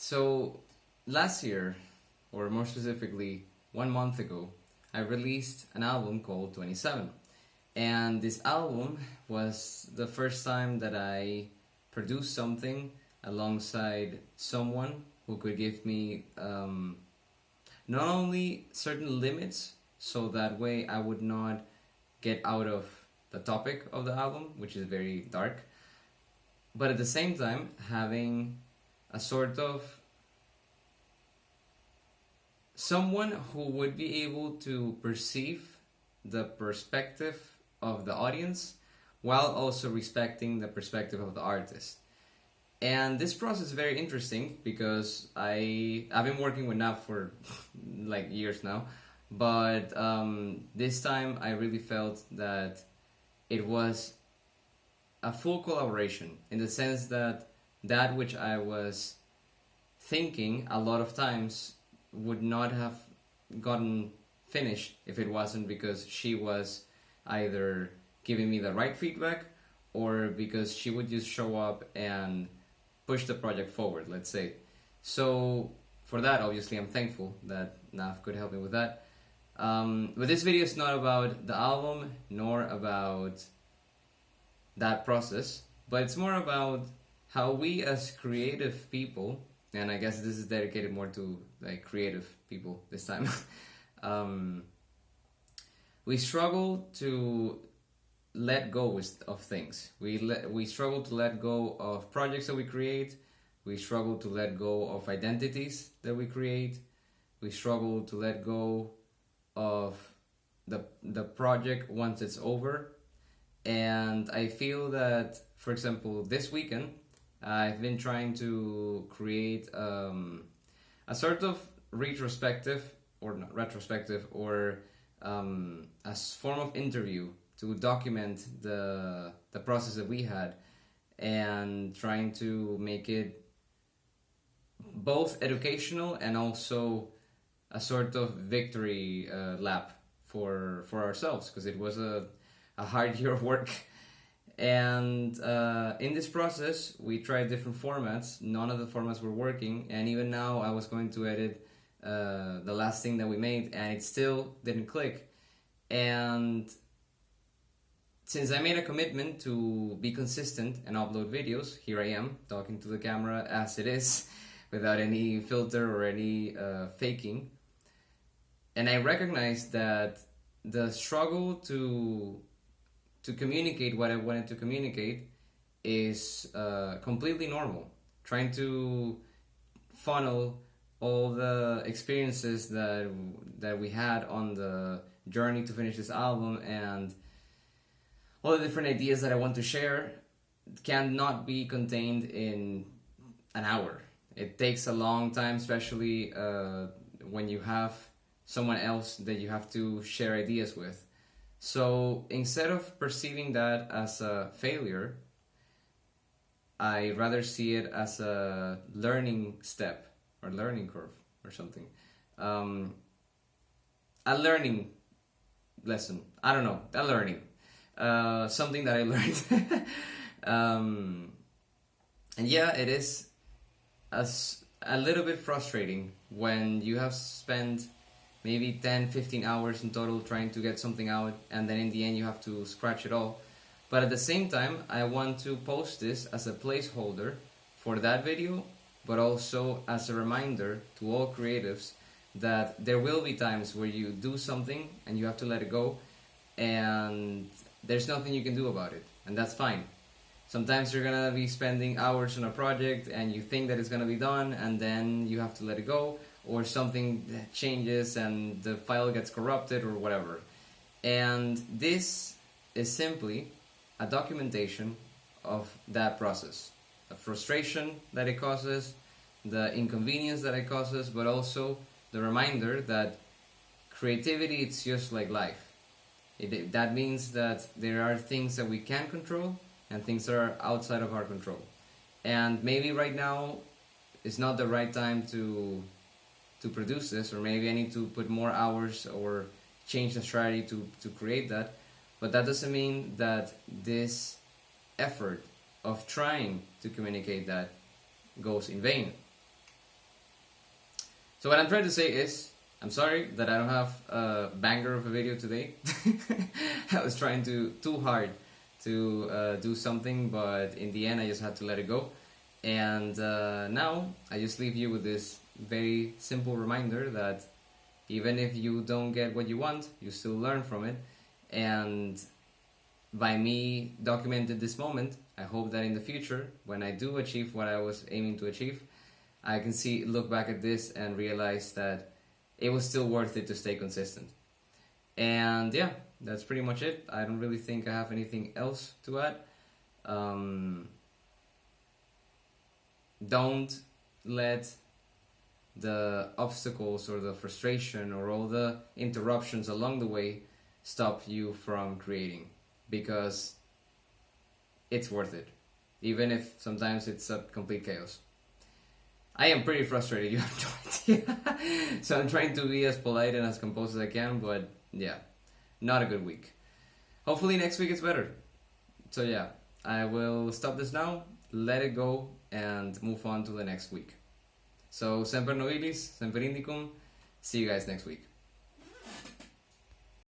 So last year, or more specifically 1 month ago, I released an album called 27. And this album was the first time that I produced something alongside someone who could give me not only certain limits, so that way I would not get out of the topic of the album, which is very dark, but at the same time having a sort of someone who would be able to perceive the perspective of the audience while also respecting the perspective of the artist. And this process is very interesting because I've been working with Nav for like years now, but this time I really felt that it was a full collaboration, in the sense that which I was thinking a lot of times would not have gotten finished if it wasn't because she was either giving me the right feedback or because she would just show up and push the project forward, let's say. So for that, obviously, I'm thankful that Nav could help me with that. But this video is not about the album nor about that process, but it's more about how we as creative people, and I guess this is dedicated more to like creative people this time, we struggle to let go of things. We struggle to let go of projects that we create. We struggle to let go of identities that we create. We struggle to let go of the project once it's over. And I feel that, for example, this weekend I've been trying to create a sort of retrospective, or not retrospective, or a form of interview to document the process that we had, and trying to make it both educational and also a sort of victory lap for ourselves, because it was a hard year of work. And in this process we tried different formats. None of the formats were working, and even now I was going to edit the last thing that we made and it still didn't click. And since I made a commitment to be consistent and upload videos, here I am talking to the camera as it is, without any filter or any faking. And I recognize that the struggle to communicate what I wanted to communicate is completely normal. Trying to funnel all the experiences that we had on the journey to finish this album and all the different ideas that I want to share cannot be contained in an hour. It takes a long time, especially when you have someone else that you have to share ideas with. So instead of perceiving that as a failure, I rather see it as a learning step or learning curve or something. A learning lesson. I don't know, a learning. Something that I learned. And yeah, it is a little bit frustrating when you have spent maybe 10-15 hours in total trying to get something out, and then in the end you have to scratch it all. But at the same time, I want to post this as a placeholder for that video, but also as a reminder to all creatives that there will be times where you do something and you have to let it go, and there's nothing you can do about it, and that's fine. Sometimes you're gonna be spending hours on a project and you think that it's gonna be done, and then you have to let it go, or something changes and the file gets corrupted or whatever. And this is simply a documentation of that process, the frustration that it causes, the inconvenience that it causes, but also the reminder that creativity, it's just like life. That means that there are things that we can control and things that are outside of our control. And maybe right now is not the right time to produce this, or maybe I need to put more hours or change the strategy to create that. But that doesn't mean that this effort of trying to communicate that goes in vain. So what I'm trying to say is, I'm sorry that I don't have a banger of a video today. I was trying too hard to do something, but in the end I just had to let it go. And now I just leave you with this very simple reminder that even if you don't get what you want, you still learn from it. And by me documenting this moment, I hope that in the future, when I do achieve what I was aiming to achieve, I can look back at this and realize that it was still worth it to stay consistent. And yeah, that's pretty much it. I don't really think I have anything else to add. Don't let the obstacles or the frustration or all the interruptions along the way stop you from creating, because it's worth it, even if sometimes it's a complete chaos. I am pretty frustrated, you have no idea. So I'm trying to be as polite and as composed as I can, but yeah, not a good week. Hopefully next week it's better. So yeah, I will stop this now, let it go, and move on to the next week. So, Semper Nobilis, Semper Indicum. See you guys next week.